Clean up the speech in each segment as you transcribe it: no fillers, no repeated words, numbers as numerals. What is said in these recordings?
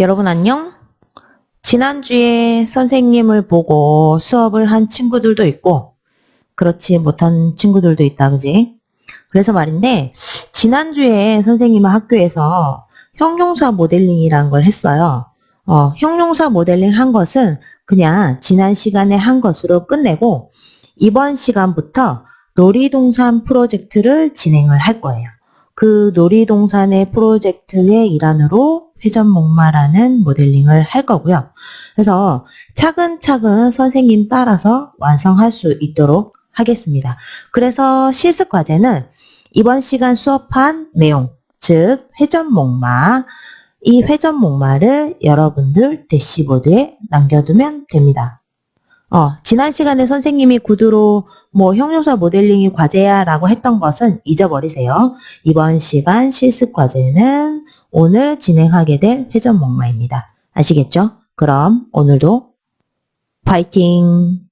여러분 안녕? 지난주에 선생님을 보고 수업을 한 친구들도 있고 그렇지 못한 친구들도 있다, 그지? 그래서 말인데 지난주에 선생님은 학교에서 형용사 모델링이라는 걸 했어요. 형용사 모델링 한 것은 그냥 지난 시간에 한 것으로 끝내고 이번 시간부터 놀이동산 프로젝트를 진행을 할 거예요. 그 놀이동산의 프로젝트의 일환으로 회전목마라는 모델링을 할 거고요. 그래서 차근차근 선생님 따라서 완성할 수 있도록 하겠습니다. 그래서 실습 과제는 이번 시간 수업한 내용, 즉 회전목마, 이 회전목마를 여러분들 대시보드에 남겨두면 됩니다. 지난 시간에 선생님이 구두로 형용사 모델링이 과제야 라고 했던 것은 잊어버리세요. 이번 시간 실습 과제는 오늘 진행하게 될 회전목마입니다. 아시겠죠? 그럼 오늘도 파이팅!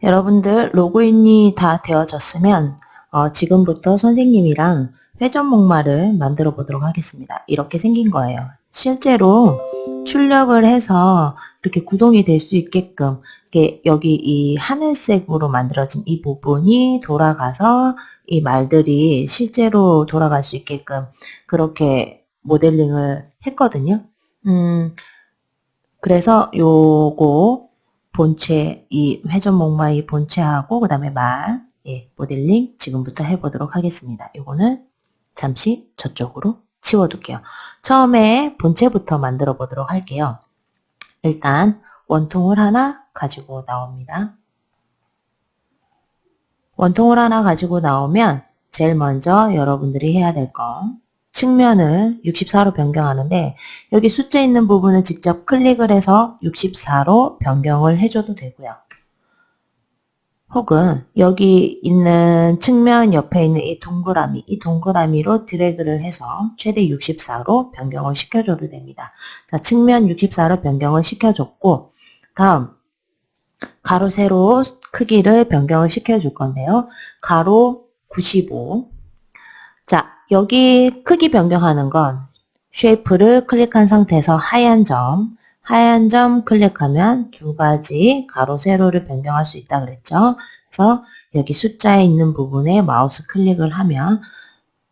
여러분들 로그인이 다 되어졌으면 지금부터 선생님이랑 회전목마를 만들어 보도록 하겠습니다. 이렇게 생긴 거예요. 실제로 출력을 해서 이렇게 구동이 될 수 있게끔 여기 이 하늘색으로 만들어진 이 부분이 돌아가서 이 말들이 실제로 돌아갈 수 있게끔 그렇게 모델링을 했거든요. 그래서 요거 본체, 이 회전목마의 본체하고 그 다음에 모델링 지금부터 해보도록 하겠습니다. 요거는 잠시 저쪽으로 치워둘게요. 처음에 본체부터 만들어 보도록 할게요. 일단 원통을 하나 가지고 나옵니다. 원통을 하나 가지고 나오면 제일 먼저 여러분들이 해야 될 거 측면을 64로 변경하는데 여기 숫자 있는 부분을 직접 클릭을 해서 64로 변경을 해줘도 되고요. 혹은 여기 있는 측면 옆에 있는 이 동그라미로 드래그를 해서 최대 64로 변경을 시켜줘도 됩니다. 자, 측면 64로 변경을 시켜줬고 다음 가로 세로 크기를 변경을 시켜줄 건데요. 가로 95. 자, 여기 크기 변경하는 건 쉐이프를 클릭한 상태에서 하얀 점 클릭하면 두 가지 가로 세로를 변경할 수 있다 그랬죠. 그래서 여기 숫자에 있는 부분에 마우스 클릭을 하면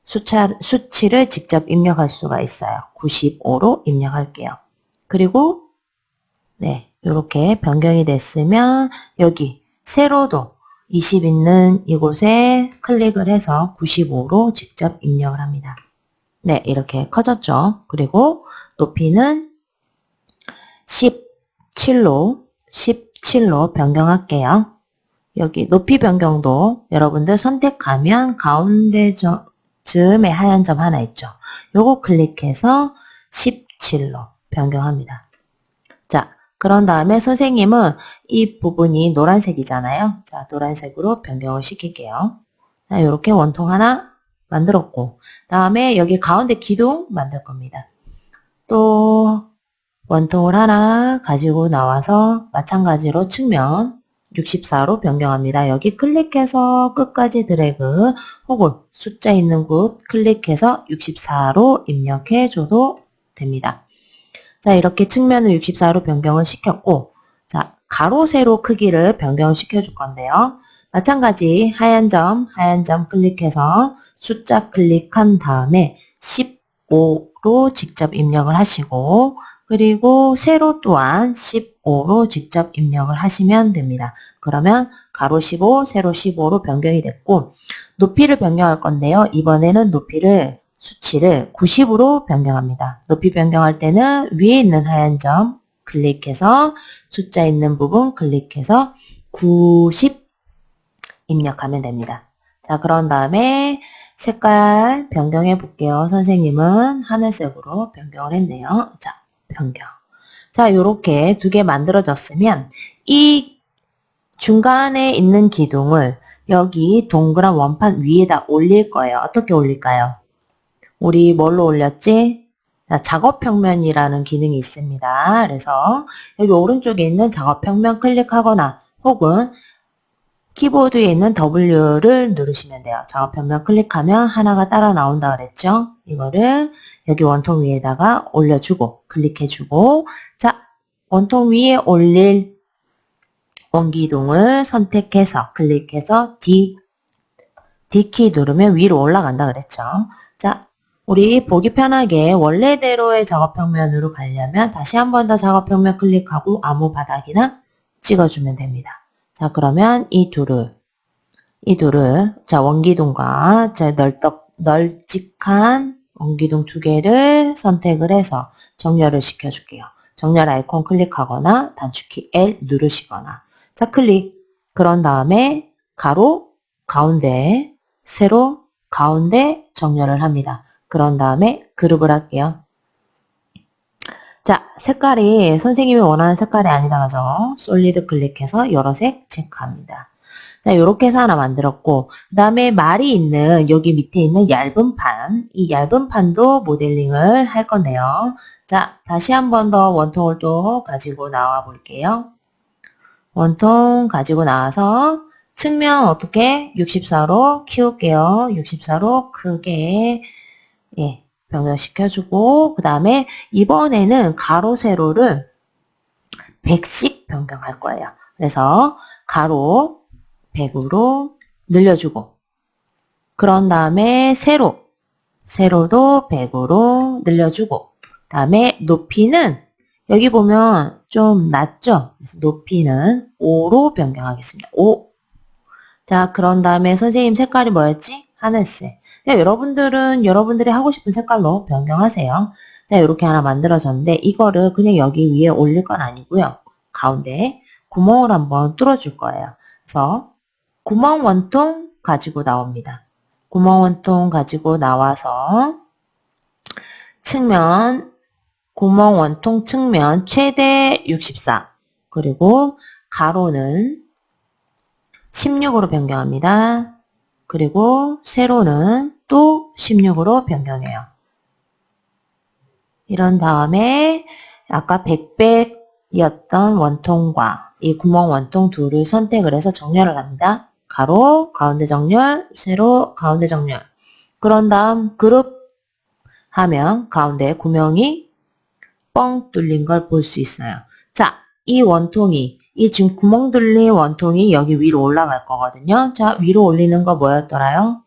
수치를 직접 입력할 수가 있어요. 95로 입력할게요. 그리고 이렇게 변경이 됐으면 여기 세로도 20 있는 이곳에 클릭을 해서 95로 직접 입력을 합니다. 네, 이렇게 커졌죠. 그리고 높이는 17로 변경할게요. 여기 높이 변경도 여러분들 선택하면 가운데 즈음에 하얀 점 하나 있죠. 요거 클릭해서 17로 변경합니다. 자, 그런 다음에 선생님은 이 부분이 노란색이잖아요. 자, 노란색으로 변경을 시킬게요. 자, 이렇게 원통 하나 만들었고, 다음에 여기 가운데 기둥 만들 겁니다. 또 원통을 하나 가지고 나와서 마찬가지로 측면 64로 변경합니다. 여기 클릭해서 끝까지 드래그 혹은 숫자 있는 곳 클릭해서 64로 입력해줘도 됩니다. 자, 이렇게 측면을 64로 변경을 시켰고, 자, 가로, 세로 크기를 변경을 시켜줄 건데요. 마찬가지 하얀 점 클릭해서 숫자 클릭한 다음에 15로 직접 입력을 하시고, 그리고 세로 또한 15로 직접 입력을 하시면 됩니다. 그러면 가로 15, 세로 15로 변경이 됐고, 높이를 변경할 건데요. 이번에는 수치를 90으로 변경합니다. 높이 변경할 때는 위에 있는 하얀 점 클릭해서 숫자 있는 부분 클릭해서 90 입력하면 됩니다. 자, 그런 다음에 색깔 변경해 볼게요. 선생님은 하늘색으로 변경을 했네요. 자, 변경. 자, 요렇게 두 개 만들어졌으면 이 중간에 있는 기둥을 여기 동그란 원판 위에다 올릴 거예요. 어떻게 올릴까요? 우리 뭘로 올렸지? 자, 작업평면이라는 기능이 있습니다. 그래서 여기 오른쪽에 있는 작업평면 클릭하거나 혹은 키보드에 있는 W를 누르시면 돼요. 작업평면 클릭하면 하나가 따라 나온다 그랬죠? 이거를 여기 원통 위에다가 올려주고 클릭해주고, 자, 원통 위에 올릴 원기둥을 선택해서 클릭해서 D키 누르면 위로 올라간다 그랬죠? 자, 우리 보기 편하게 원래대로의 작업평면으로 가려면 다시 한 번 더 작업평면 클릭하고 아무 바닥이나 찍어주면 됩니다. 자, 그러면 이 둘을, 자, 원기둥과 자, 널찍한 원기둥 두 개를 선택을 해서 정렬을 시켜줄게요. 정렬 아이콘 클릭하거나 단축키 L 누르시거나. 자, 클릭. 그런 다음에 가로, 가운데, 세로, 가운데 정렬을 합니다. 그런 다음에 그룹을 할게요. 자, 색깔이 선생님이 원하는 색깔이 아니다 가죠. 솔리드 클릭해서 여러 색 체크합니다. 자, 이렇게 해서 하나 만들었고, 그 다음에 말이 있는 여기 밑에 있는 얇은 판, 이 얇은 판도 모델링을 할 건데요. 자, 다시 한 번 더 원통을 또 가지고 나와 볼게요. 원통 가지고 나와서 측면 어떻게 64로 키울게요. 64로 크게 변경시켜주고, 그 다음에 이번에는 가로 세로를 100씩 변경할 거예요. 그래서 가로 100으로 늘려주고, 그런 다음에 세로도 100으로 늘려주고, 그 다음에 높이는 여기 보면 좀 낮죠? 그래서 높이는 5로 변경하겠습니다. 5. 자, 그런 다음에 선생님 색깔이 뭐였지? 하늘색. 여러분들은 여러분들이 하고 싶은 색깔로 변경하세요. 자, 이렇게 하나 만들어졌는데 이거를 그냥 여기 위에 올릴 건 아니고요. 가운데 구멍을 한번 뚫어줄 거예요. 그래서 구멍 원통 가지고 나옵니다. 구멍 원통 가지고 나와서 구멍 원통 측면 최대 64 그리고 가로는 16으로 변경합니다. 그리고 세로는 또 16으로 변경해요. 이런 다음에 아까 100이었던 원통과 이 구멍 원통 둘을 선택을 해서 정렬을 합니다. 가로, 가운데 정렬, 세로, 가운데 정렬. 그런 다음 그룹 하면 가운데 구멍이 뻥 뚫린 걸 볼 수 있어요. 자, 이 지금 구멍 뚫린 원통이 여기 위로 올라갈 거거든요. 자, 위로 올리는 거 뭐였더라요?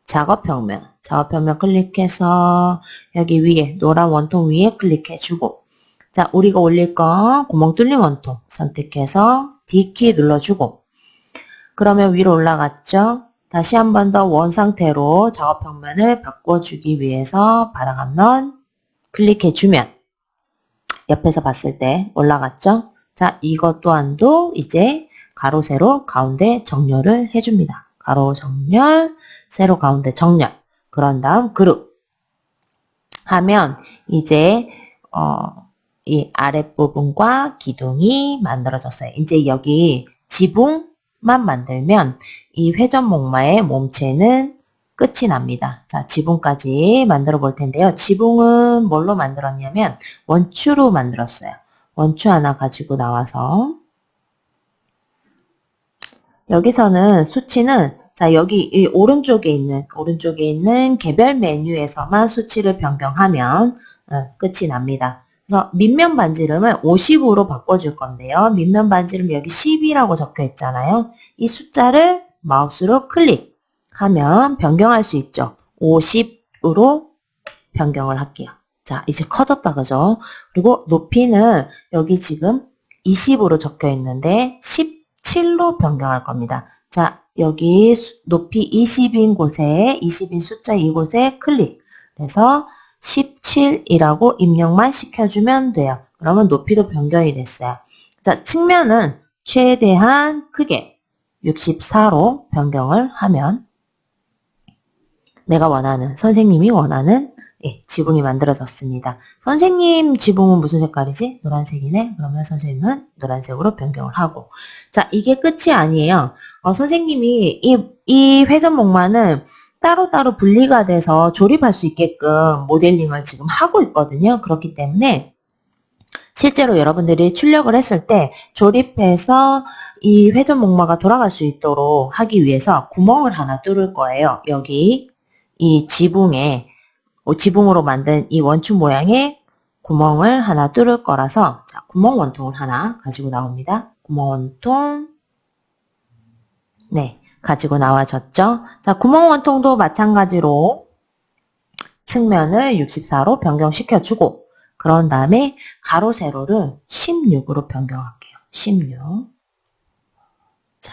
작업평면 클릭해서 여기 위에 노란 원통 위에 클릭해주고, 자, 우리가 올릴 거 구멍 뚫린 원통 선택해서 D키 눌러주고, 그러면 위로 올라갔죠? 다시 한 번 더 원 상태로 작업평면을 바꿔주기 위해서 바닥 한번 클릭해주면 옆에서 봤을 때 올라갔죠? 자, 이것 또한도 이제 가로, 세로, 가운데 정렬을 해줍니다. 가로 정렬, 세로 가운데 정렬. 그런 다음 그룹 하면 이제 이 아랫부분과 기둥이 만들어졌어요. 이제 여기 지붕만 만들면 이 회전목마의 몸체는 끝이 납니다. 자, 지붕까지 만들어 볼 텐데요. 지붕은 뭘로 만들었냐면 원추로 만들었어요. 원추 하나 가지고 나와서 여기서는 수치는 자, 여기 이 오른쪽에 있는 개별 메뉴에서만 수치를 변경하면 끝이 납니다. 그래서 밑면 반지름을 50으로 바꿔줄 건데요. 밑면 반지름 여기 10이라고 적혀 있잖아요. 이 숫자를 마우스로 클릭하면 변경할 수 있죠. 50으로 변경을 할게요. 자, 이제 커졌다, 그죠? 그리고 높이는 여기 지금 20으로 적혀 있는데 17로 변경할 겁니다. 자, 여기 높이 20인 곳에 20인 숫자 이곳에 클릭. 그래서 17이라고 입력만 시켜주면 돼요. 그러면 높이도 변경이 됐어요. 자, 측면은 최대한 크게 64로 변경을 하면 내가 원하는, 선생님이 원하는 지붕이 만들어졌습니다. 선생님 지붕은 무슨 색깔이지? 노란색이네. 그러면 선생님은 노란색으로 변경을 하고. 자, 이게 끝이 아니에요. 선생님이 이 회전목마는 따로따로 분리가 돼서 조립할 수 있게끔 모델링을 지금 하고 있거든요. 그렇기 때문에 실제로 여러분들이 출력을 했을 때 조립해서 이 회전목마가 돌아갈 수 있도록 하기 위해서 구멍을 하나 뚫을 거예요. 여기 이 지붕으로 만든 이 원추 모양의 구멍을 하나 뚫을 거라서 자, 구멍 원통을 하나 가지고 나옵니다. 구멍 원통 네, 가지고 나와졌죠. 자, 구멍 원통도 마찬가지로 측면을 64로 변경시켜주고 그런 다음에 가로 세로를 16으로 변경할게요. 16 자,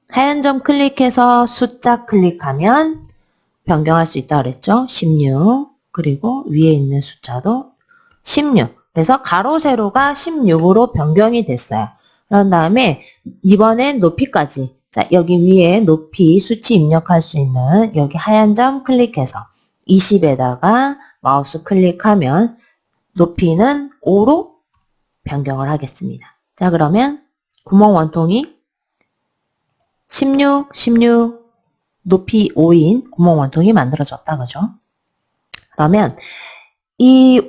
하얀 점 클릭해서 숫자 클릭하면 변경할 수 있다 그랬죠? 16 그리고 위에 있는 숫자도 16 그래서 가로 세로가 16으로 변경이 됐어요. 그런 다음에 이번엔 높이까지 자 여기 위에 높이 수치 입력할 수 있는 여기 하얀 점 클릭해서 20에다가 마우스 클릭하면 높이는 5로 변경을 하겠습니다. 자 그러면 구멍 원통이 16, 16 높이 5인 구멍 원통이 만들어졌다. 그죠? 그러면 이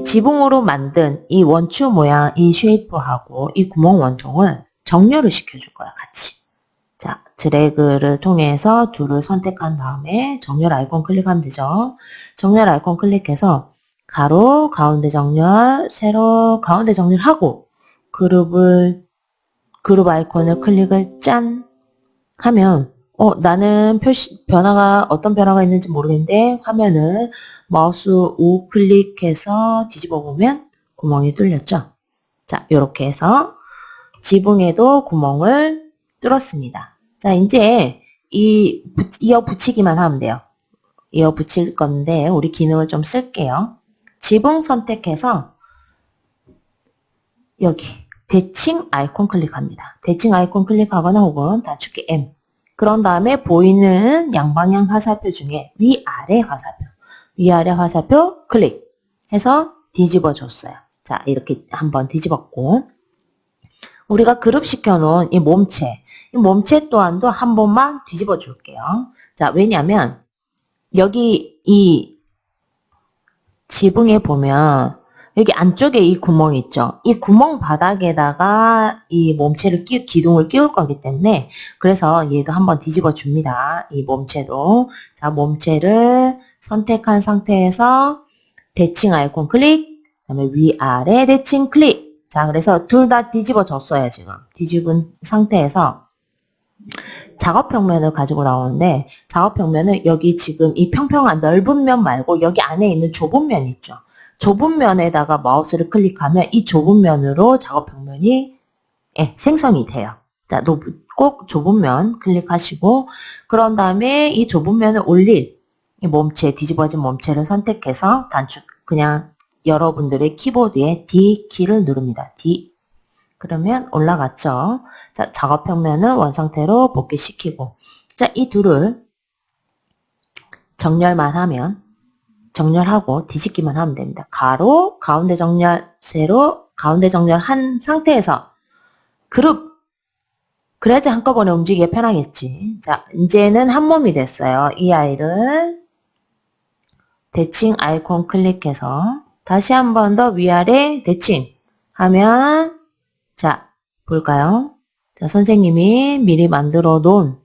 지붕으로 만든 이 원추 모양 이 쉐이프하고 이 구멍 원통을 정렬을 시켜줄 거야. 같이. 자, 드래그를 통해서 둘을 선택한 다음에 정렬 아이콘 클릭하면 되죠. 정렬 아이콘 클릭해서 가로, 가운데 정렬, 세로, 가운데 정렬하고 그룹 아이콘을 클릭을 짠 하면 나는 어떤 변화가 있는지 모르겠는데 화면을 마우스 우클릭해서 뒤집어 보면 구멍이 뚫렸죠. 자, 이렇게 해서 지붕에도 구멍을 뚫었습니다. 자, 이제 이어 붙이기만 하면 돼요. 이어 붙일 건데 우리 기능을 좀 쓸게요. 지붕 선택해서 여기 대칭 아이콘 클릭합니다. 대칭 아이콘 클릭하거나 혹은 단축키 M. 그런 다음에 보이는 양방향 화살표 중에 위아래 화살표 클릭해서 뒤집어 줬어요. 자, 이렇게 한번 뒤집었고 우리가 그룹시켜 놓은 이 몸체 또한도 한 번만 뒤집어 줄게요. 자, 왜냐면 여기 이 지붕에 보면 여기 안쪽에 이 구멍 있죠. 이 구멍 바닥에다가 이 몸체를 기둥을 끼울 거기 때문에 그래서 얘도 한번 뒤집어 줍니다. 이 몸체도. 자, 몸체를 선택한 상태에서 대칭 아이콘 클릭, 그다음에 위아래 대칭 클릭. 자, 그래서 둘 다 뒤집어 줬어요, 지금. 뒤집은 상태에서 작업 평면을 가지고 나오는데 작업 평면은 여기 지금 이 평평한 넓은 면 말고 여기 안에 있는 좁은 면 있죠. 좁은 면에다가 마우스를 클릭하면 이 좁은 면으로 작업 평면이 생성이 돼요. 자, 꼭 좁은 면 클릭하시고 그런 다음에 이 좁은 면을 올릴 이 몸체, 뒤집어진 몸체를 선택해서 그냥 여러분들의 키보드에 D 키를 누릅니다. D. 그러면 올라갔죠. 자, 작업 평면은 원상태로 복귀시키고 자, 이 둘을 정렬만 하면 정렬하고 뒤집기만 하면 됩니다. 가로, 가운데 정렬, 세로, 가운데 정렬한 상태에서 그룹, 그래야지 한꺼번에 움직이기 편하겠지. 자, 이제는 한 몸이 됐어요. 이 아이를 대칭 아이콘 클릭해서 다시 한 번 더 위아래 대칭 하면, 자, 볼까요? 자, 선생님이 미리 만들어 놓은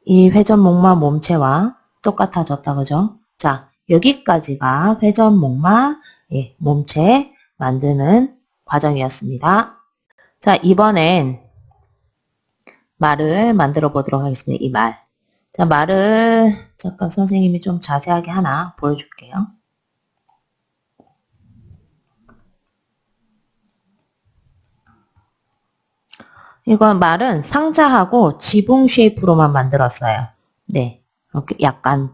이 회전목마 몸체와 똑같아졌다, 그죠? 자, 여기까지가 회전목마 몸체 만드는 과정이었습니다. 자, 이번엔 말을 만들어 보도록 하겠습니다. 이 말. 자, 말을 잠깐 선생님이 좀 자세하게 하나 보여줄게요. 이건 말은 상자하고 지붕 쉐이프로만 만들었어요. 네. 이렇게 약간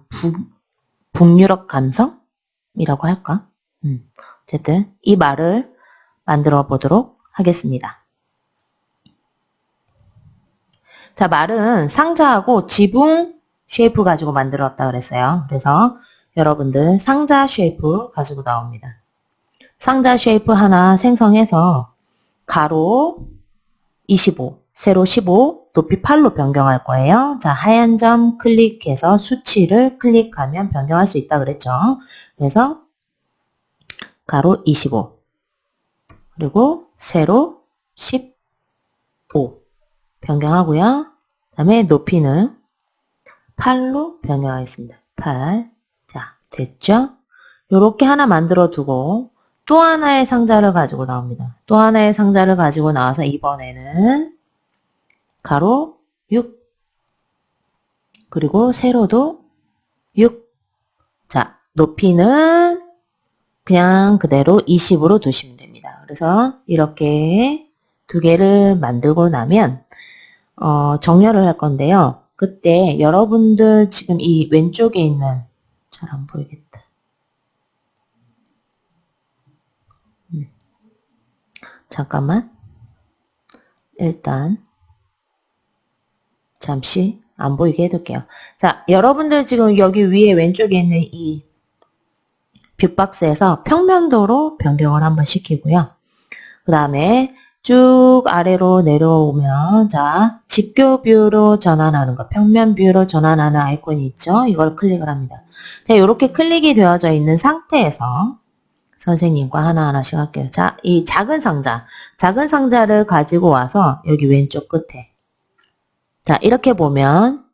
북유럽 감성이라고 할까? 어쨌든 이 말을 만들어 보도록 하겠습니다. 자, 말은 상자하고 지붕 쉐이프 가지고 만들었다 그랬어요. 그래서 여러분들 상자 쉐이프 가지고 나옵니다. 상자 쉐이프 하나 생성해서 가로 25, 세로 15, 높이 8로 변경할 거예요. 자, 하얀 점 클릭해서 수치를 클릭하면 변경할 수 있다 그랬죠. 그래서 가로 25, 그리고 세로 15 변경하고요. 그 다음에 높이는 8로 변경하겠습니다. 8. 자, 됐죠? 요렇게 하나 만들어 두고 또 하나의 상자를 가지고 나옵니다. 또 하나의 상자를 가지고 나와서 이번에는 가로 6, 그리고 세로도 6. 자, 높이는 그냥 그대로 20으로 두시면 됩니다. 그래서 이렇게 두 개를 만들고 나면 정렬을 할 건데요. 그때 여러분들 지금 이 왼쪽에 있는, 잘 안 보이겠다. 잠깐만. 일단 잠시 안 보이게 해둘게요. 자, 여러분들 지금 여기 위에 왼쪽에 있는 이 뷰박스에서 평면도로 변경을 한번 시키고요. 그 다음에 쭉 아래로 내려오면, 자, 직교 뷰로 전환하는 거, 평면 뷰로 전환하는 아이콘이 있죠? 이걸 클릭을 합니다. 자, 이렇게 클릭이 되어져 있는 상태에서 선생님과 하나하나씩 할게요. 자, 이 작은 상자를 가지고 와서 여기 왼쪽 끝에. 자, 이렇게 보면,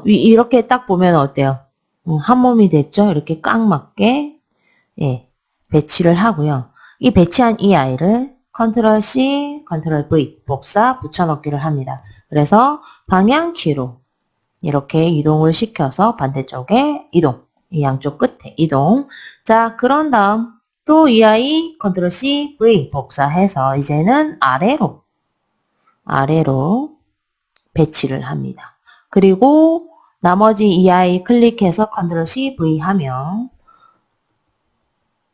이렇게 딱 보면 어때요? 한 몸이 됐죠? 이렇게 꽉 맞게, 예, 배치를 하고요. 이 배치한 이 아이를 컨트롤 C, 컨트롤 V, 복사, 붙여넣기를 합니다. 그래서 방향키로 이렇게 이동을 시켜서 반대쪽에 이동, 이 양쪽 끝에 이동. 자, 그런 다음 또 이 아이 컨트롤 C, V 복사해서 이제는 아래로 배치를 합니다. 그리고 나머지 이 아이 클릭해서 컨트롤 C, V 하면,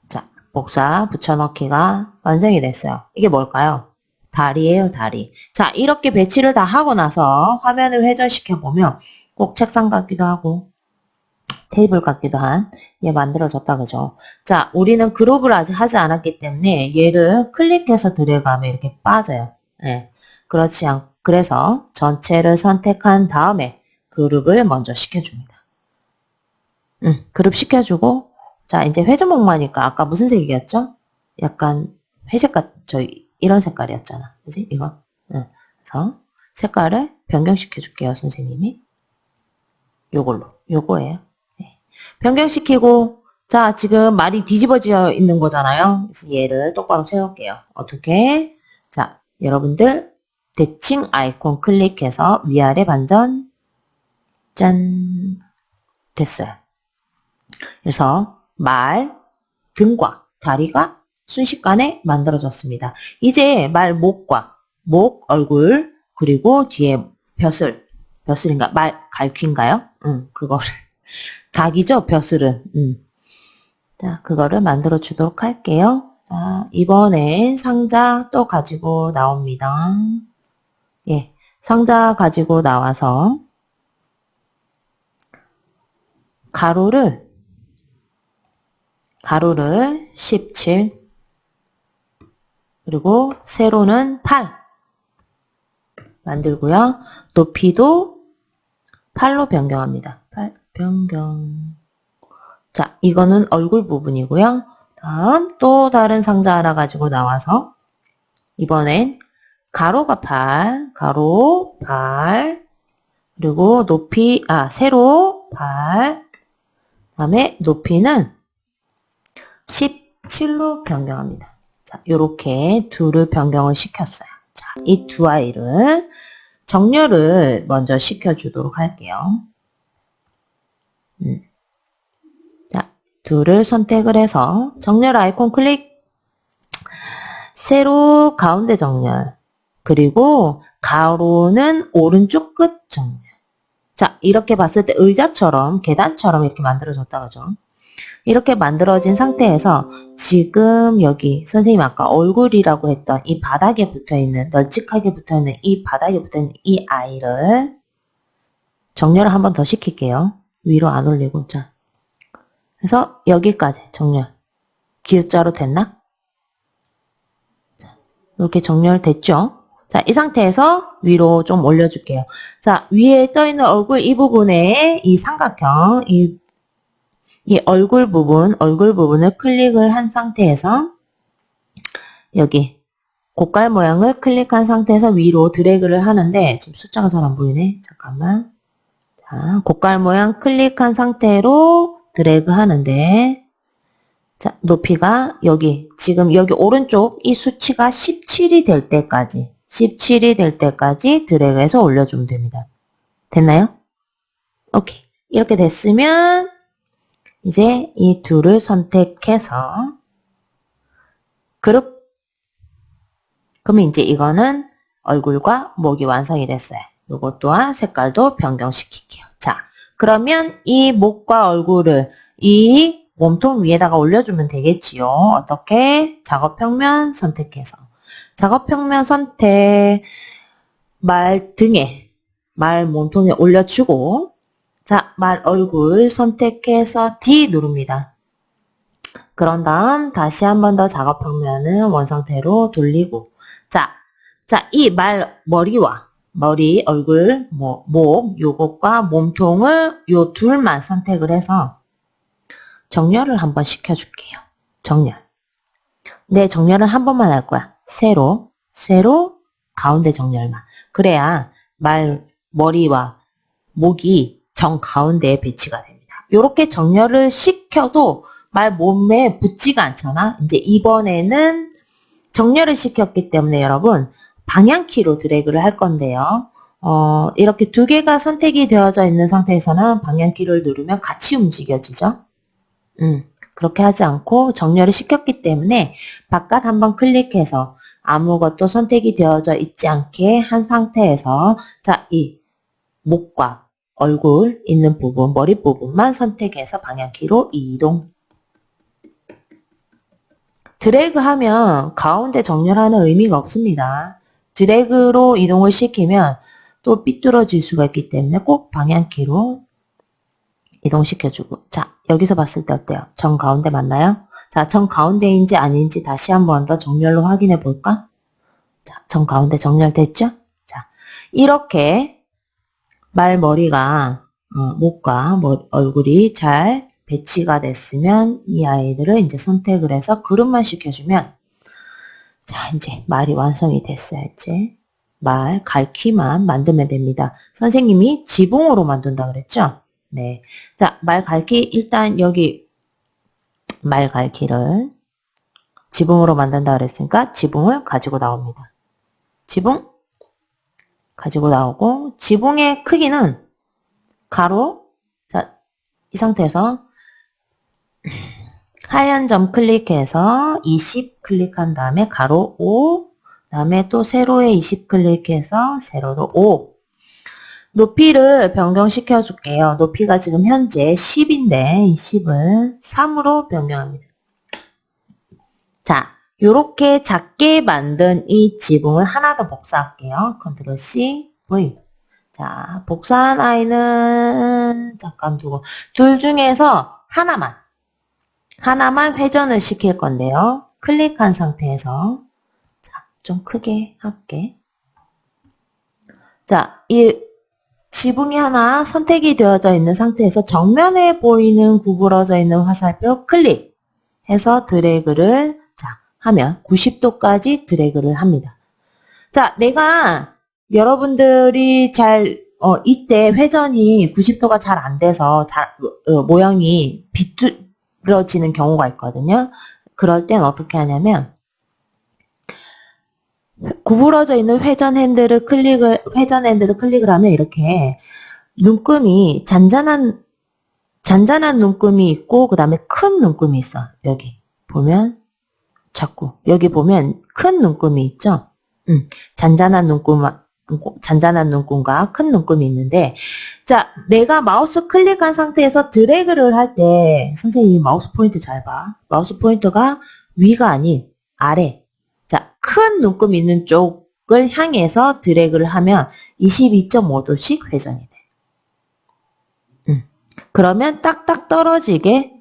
자, 복사, 붙여넣기가 완성이 됐어요. 이게 뭘까요? 다리예요, 다리. 자, 이렇게 배치를 다 하고 나서 화면을 회전시켜 보면 꼭 책상 같기도 하고 테이블 같기도 한 얘 만들어졌다, 그죠? 자, 우리는 그룹을 아직 하지 않았기 때문에 얘를 클릭해서 들어가면 이렇게 빠져요. 예. 그렇지 않, 그래서 전체를 선택한 다음에 그룹을 먼저 시켜줍니다. 그룹 시켜주고, 자, 이제 회전목마니까 아까 무슨 색이었죠? 약간 회색 이런 색깔이었잖아. 그지? 이거. 그래서 색깔을 변경시켜 줄게요, 선생님이. 요거예요. 네. 변경시키고, 자, 지금 말이 뒤집어져 있는 거잖아요. 그래서 얘를 똑바로 세울게요. 어떻게? 자, 여러분들 대칭 아이콘 클릭해서 위아래 반전, 짠, 됐어요. 그래서 말, 등과 다리가 순식간에 만들어졌습니다. 이제 말 목, 얼굴, 그리고 뒤에 벼슬인가? 갈퀴인가요? 그거를. 닭이죠, 벼슬은. 자, 그거를 만들어 주도록 할게요. 자, 이번엔 상자 또 가지고 나옵니다. 예, 상자 가지고 나와서 가로를 가로를 17, 그리고 세로는 8 만들고요. 높이도 8로 변경합니다. 8 변경. 자, 이거는 얼굴 부분이고요. 다음 또 다른 상자 하나 가지고 나와서 이번엔 가로가 8, 가로 8, 그리고 높이, 세로 8, 다음에 높이는 17로 변경합니다. 자, 요렇게 둘을 변경을 시켰어요. 자, 이 두 아이를 정렬을 먼저 시켜주도록 할게요. 자, 둘을 선택을 해서 정렬 아이콘 클릭, 세로 가운데 정렬, 그리고 가로는 오른쪽 끝 정렬. 자, 이렇게 봤을 때 의자처럼 계단처럼 이렇게 만들어졌다 그죠? 이렇게 만들어진 상태에서 지금 여기 선생님 아까 얼굴이라고 했던 이 바닥에 붙어있는 널찍하게 붙어있는 이 바닥에 붙어있는 이 아이를 정렬을 한 번 더 시킬게요. 위로 안 올리고 자. 그래서 여기까지 정렬. 기역자로 됐나? 자, 이렇게 정렬됐죠? 자, 이 상태에서 위로 좀 올려줄게요. 자, 위에 떠있는 얼굴 이 부분에 이 삼각형, 이 얼굴 부분을 클릭을 한 상태에서 여기 고깔 모양을 클릭한 상태에서 위로 드래그를 하는데 지금 숫자가 잘 안 보이네. 잠깐만. 자, 고깔 모양 클릭한 상태로 드래그 하는데 자, 높이가 여기 지금 여기 오른쪽 이 수치가 17이 될 때까지 17이 될 때까지 드래그해서 올려주면 됩니다. 됐나요? 오케이. 이렇게 됐으면 이제 이 둘을 선택해서 그룹. 그러면 이제 이거는 얼굴과 목이 완성이 됐어요. 이것 또한 색깔도 변경시킬게요. 자, 그러면 이 목과 얼굴을 이 몸통 위에다가 올려주면 되겠지요. 어떻게? 작업평면 선택해서. 작업평면 선택, 말 등에, 말 몸통에 올려주고 자, 말 얼굴 선택해서 D 누릅니다. 그런 다음 다시 한 번 더 작업평면은 원상태로 돌리고 자, 이 말 머리와 머리, 얼굴, 목, 요것과 몸통을 요 둘만 선택을 해서 정렬을 한번 시켜줄게요. 정렬. 네, 정렬은 한 번만 할 거야. 세로, 가운데 정렬만. 그래야 말 머리와 목이 정 가운데에 배치가 됩니다. 이렇게 정렬을 시켜도 말 몸에 붙지가 않잖아. 이제 이번에는 정렬을 시켰기 때문에 여러분 방향키로 드래그를 할 건데요. 이렇게 두 개가 선택이 되어져 있는 상태에서는 방향키를 누르면 같이 움직여지죠. 그렇게 하지 않고 정렬을 시켰기 때문에 바깥 한번 클릭해서 아무것도 선택이 되어져 있지 않게 한 상태에서 자, 이 목과 얼굴 있는 부분, 머리 부분만 선택해서 방향키로 이동. 드래그하면 가운데 정렬하는 의미가 없습니다. 드래그로 이동을 시키면 또 삐뚤어질 수가 있기 때문에 꼭 방향키로 이동시켜주고 자, 여기서 봤을 때 어때요? 정 가운데 맞나요? 자, 정 가운데인지 아닌지 다시 한 번 더 정렬로 확인해 볼까? 자, 정 가운데 정렬됐죠? 자, 이렇게 말머리가 목과 얼굴이 잘 배치가 됐으면 이 아이들을 이제 선택을 해서 그룹만 시켜주면 자, 이제 말이 완성이 됐어요. 이제 말 갈퀴만 만들면 됩니다. 선생님이 지붕으로 만든다 그랬죠? 네. 자, 말 갈퀴 일단 여기 말 갈퀴를 지붕으로 만든다 그랬으니까 지붕을 가지고 나옵니다. 지붕 가지고 나오고 지붕의 크기는 가로 자, 이 상태에서 하얀 점 클릭해서 20 클릭한 다음에 가로 5 다음에 또 세로에 20 클릭해서 세로로 5 높이를 변경시켜 줄게요. 높이가 지금 현재 10인데 이 10을 3으로 변경합니다. 자, 요렇게 작게 만든 이 지붕을 하나 더 복사할게요. 컨트롤 C, V. 자, 복사한 아이는 잠깐 두고 둘 중에서 하나만 하나만 회전을 시킬 건데요. 클릭한 상태에서 자, 좀 크게 할게. 자, 이 지붕이 하나 선택이 되어져 있는 상태에서 정면에 보이는 구부러져 있는 화살표 클릭해서 드래그를 자, 하면 90도까지 드래그를 합니다. 자, 내가 여러분들이 이때 회전이 90도가 잘 안 돼서 모양이 비뚤어지는 경우가 있거든요. 그럴 땐 어떻게 하냐면 구부러져 있는 회전 핸들을 클릭을 하면 이렇게 눈금이 잔잔한 눈금이 있고 그 다음에 큰 눈금이 있어. 여기 보면 자꾸 여기 보면 큰 눈금이 있죠. 잔잔한 눈금과 큰 눈금이 있는데 자 내가 마우스 클릭한 상태에서 드래그를 할 때 선생님이 마우스 포인트 잘 봐. 마우스 포인터가 위가 아닌 아래. 자, 큰 눈금 있는 쪽을 향해서 드래그를 하면 22.5도씩 회전이 돼. 그러면 딱딱 떨어지게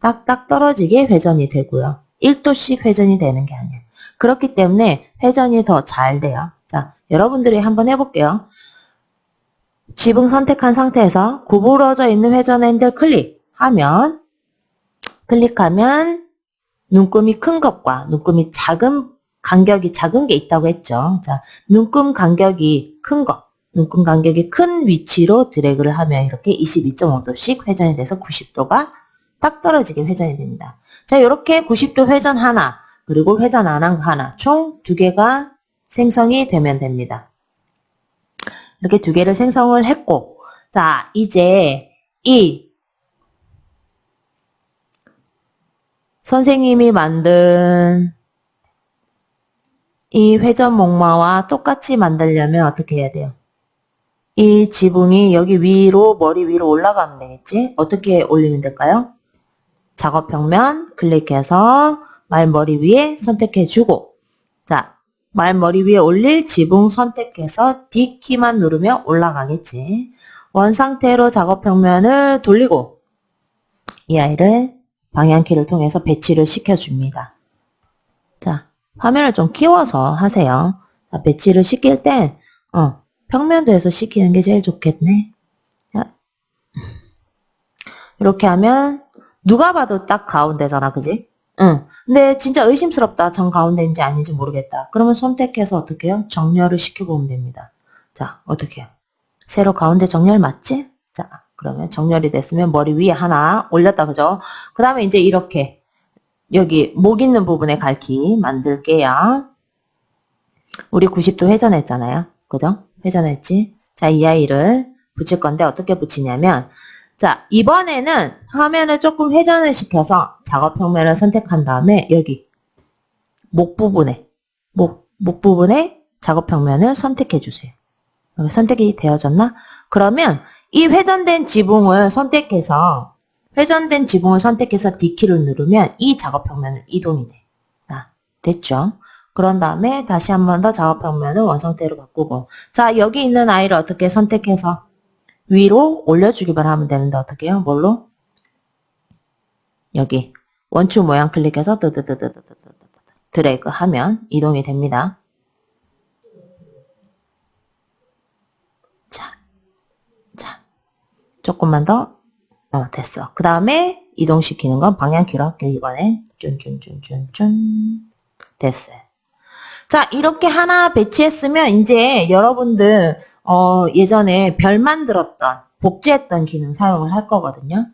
회전이 되고요. 1도씩 회전이 되는 게 아니에요. 그렇기 때문에 회전이 더 잘 돼요. 자, 여러분들이 한번 해볼게요. 지붕 선택한 상태에서 구부러져 있는 회전 핸들 클릭하면 눈금이 큰 것과 눈금이 간격이 작은 게 있다고 했죠. 자, 눈금 간격이 큰 위치로 드래그를 하면 이렇게 22.5도씩 회전이 돼서 90도가 딱 떨어지게 회전이 됩니다. 자, 이렇게 90도 회전 하나, 그리고 회전 안 한 하나, 총 2개가 생성이 되면 됩니다. 이렇게 2개를 생성을 했고, 자, 이제 이 선생님이 만든 이 회전 목마와 똑같이 만들려면 어떻게 해야 돼요? 이 지붕이 여기 머리 위로 올라가면 되겠지? 어떻게 올리면 될까요? 작업평면 클릭해서 말머리 위에 선택해주고 자, 말머리 위에 올릴 지붕 선택해서 D키만 누르면 올라가겠지. 원상태로 작업평면을 돌리고 이 아이를 방향키를 통해서 배치를 시켜줍니다. 자, 화면을 좀 키워서 하세요. 자, 배치를 시킬 땐 평면도에서 시키는 게 제일 좋겠네. 자, 이렇게 하면 누가 봐도 딱 가운데잖아, 그지? 근데 진짜 의심스럽다. 정 가운데인지 아닌지 모르겠다. 그러면 선택해서 어떻게 해요? 정렬을 시켜보면 됩니다. 자, 어떻게 해요? 세로 가운데 정렬 맞지? 자, 그러면 정렬이 됐으면 머리 위에 하나 올렸다, 그죠? 그 다음에 이제 이렇게 여기 목 있는 부분에 갈키 만들게요. 우리 90도 회전했잖아요. 그죠? 회전했지? 자, 이 아이를 붙일 건데 어떻게 붙이냐면 자, 이번에는 화면을 조금 회전을 시켜서 작업 평면을 선택한 다음에 여기 목 부분에 작업 평면을 선택해 주세요. 선택이 되어졌나? 그러면 이 회전된 지붕을 선택해서 D키를 누르면 이 작업 평면은 이동이 돼. 자, 됐죠? 그런 다음에 다시 한 번 더 작업 평면을 원상태로 바꾸고 자, 여기 있는 아이를 어떻게 선택해서 위로 올려주기만 하면 되는데 어떻게 해요? 뭘로? 여기 원추 모양 클릭해서 드래그 하면 이동이 됩니다. 자, 조금만 더 됐어. 그 다음에 이동시키는 건 방향키로 할게요. 이번에 쭌 됐어요. 자, 이렇게 하나 배치했으면 이제 여러분들 예전에 별 만들었던 복제했던 기능 사용을 할 거거든요.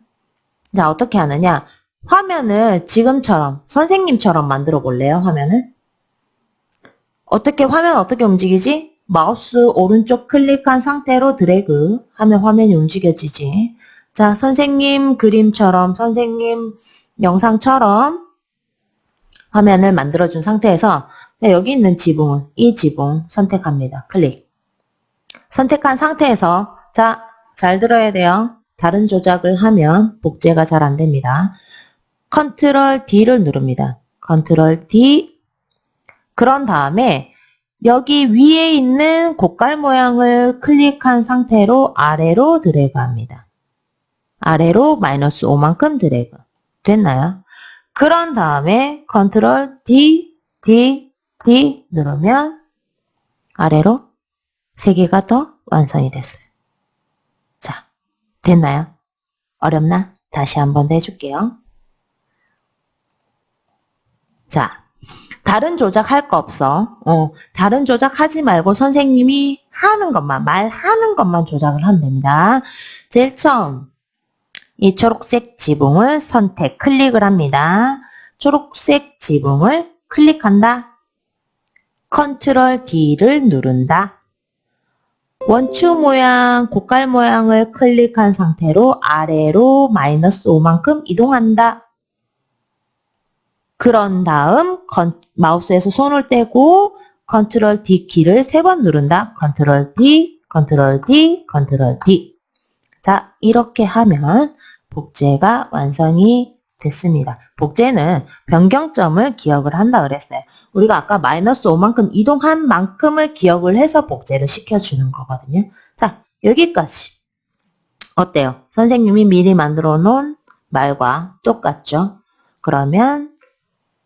자, 어떻게 하느냐? 화면을 지금처럼 선생님처럼 만들어 볼래요? 화면 어떻게 움직이지? 마우스 오른쪽 클릭한 상태로 드래그 하면 화면이 움직여지지. 자, 선생님 그림처럼 선생님 영상처럼 화면을 만들어준 상태에서 자, 여기 있는 이 지붕 선택합니다. 클릭. 선택한 상태에서 자, 잘 들어야 돼요. 다른 조작을 하면 복제가 잘 안 됩니다. 컨트롤 D를 누릅니다. 컨트롤 D. 그런 다음에 여기 위에 있는 곡갈 모양을 클릭한 상태로 아래로 드래그 합니다. 아래로 -5만큼 드래그. 됐나요? 그런 다음에 컨트롤 D, D, D 누르면 아래로 3개가 더 완성이 됐어요. 자, 됐나요? 어렵나? 다시 한번 더 해줄게요. 자, 다른 조작할 거 없어. 다른 조작하지 말고 선생님이 하는 것만, 말하는 것만 조작을 하면 됩니다. 제일 처음, 이 초록색 지붕을 선택, 클릭을 합니다. 초록색 지붕을 클릭한다. 컨트롤 D를 누른다. 원추 모양, 고깔 모양을 클릭한 상태로 아래로 -5만큼 이동한다. 그런 다음 마우스에서 손을 떼고 컨트롤 D 키를 3번 누른다. 컨트롤 D, 컨트롤 D, 컨트롤 D. 자, 이렇게 하면 복제가 완성이 됐습니다. 복제는 변경점을 기억을 한다 그랬어요. 우리가 아까 -5만큼 이동한 만큼을 기억을 해서 복제를 시켜주는 거거든요. 자, 여기까지. 어때요? 선생님이 미리 만들어 놓은 말과 똑같죠? 그러면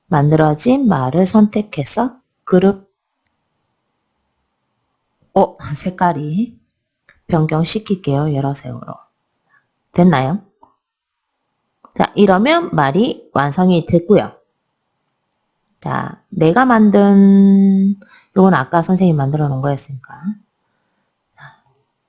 만들어진 말을 선택해서 그룹 색깔이 변경시킬게요. 여러 색으로. 됐나요? 자, 이러면 말이 완성이 됐고요. 자, 내가 만든 이건 아까 선생님이 만들어 놓은 거였으니까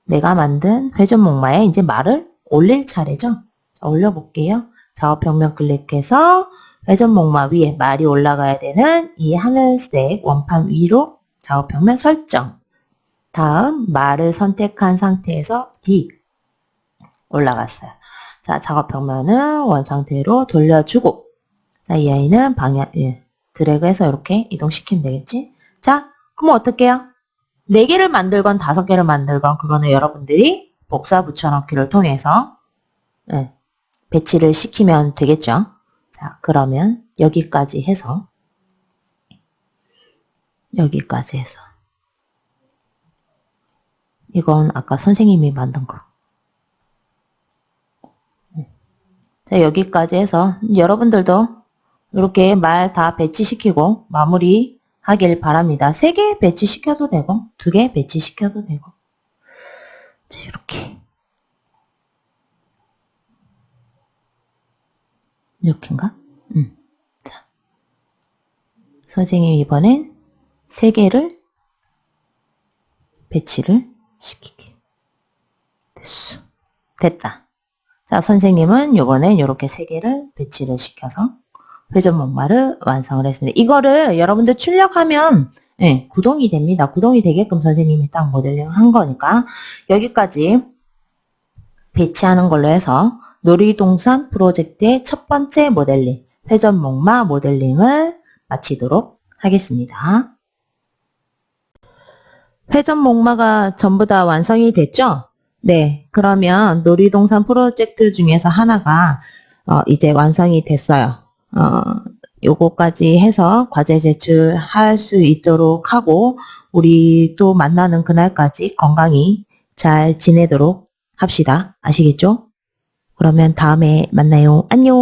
내가 만든 회전목마에 이제 말을 올릴 차례죠. 자, 올려볼게요. 작업평면 클릭해서 회전목마 위에 말이 올라가야 되는 이 하늘색 원판 위로 작업평면 설정. 다음 말을 선택한 상태에서 D 올라갔어요. 자, 작업평면은 원상태로 돌려주고 자, 이 아이는 드래그해서 이렇게 이동시키면 되겠지? 자, 그럼 어떻게 해요? 4개를 만들건 5개를 만들건 그거는 여러분들이 복사 붙여넣기를 통해서 배치를 시키면 되겠죠? 자, 그러면 여기까지 해서 이건 아까 선생님이 만든 거. 자, 여기까지 해서 여러분들도 이렇게 말 다 배치시키고 마무리 하길 바랍니다. 3개 배치시켜도 되고 2개 배치시켜도 되고 자, 이렇게인가? 자, 선생님이 이번엔 3개를 배치를 시키게 됐어. 됐다. 자, 선생님은 이번엔 이렇게 3개를 배치를 시켜서 회전목마를 완성을 했습니다. 이거를 여러분들 출력하면 구동이 됩니다. 구동이 되게끔 선생님이 딱 모델링 한 거니까 여기까지 배치하는 걸로 해서 놀이동산 프로젝트의 첫 번째 모델링, 회전목마 모델링을 마치도록 하겠습니다. 회전목마가 전부 다 완성이 됐죠? 네, 그러면 놀이동산 프로젝트 중에서 하나가 이제 완성이 됐어요. 요거까지 해서 과제 제출할 수 있도록 하고 우리 또 만나는 그날까지 건강히 잘 지내도록 합시다. 아시겠죠? 그러면 다음에 만나요. 안녕.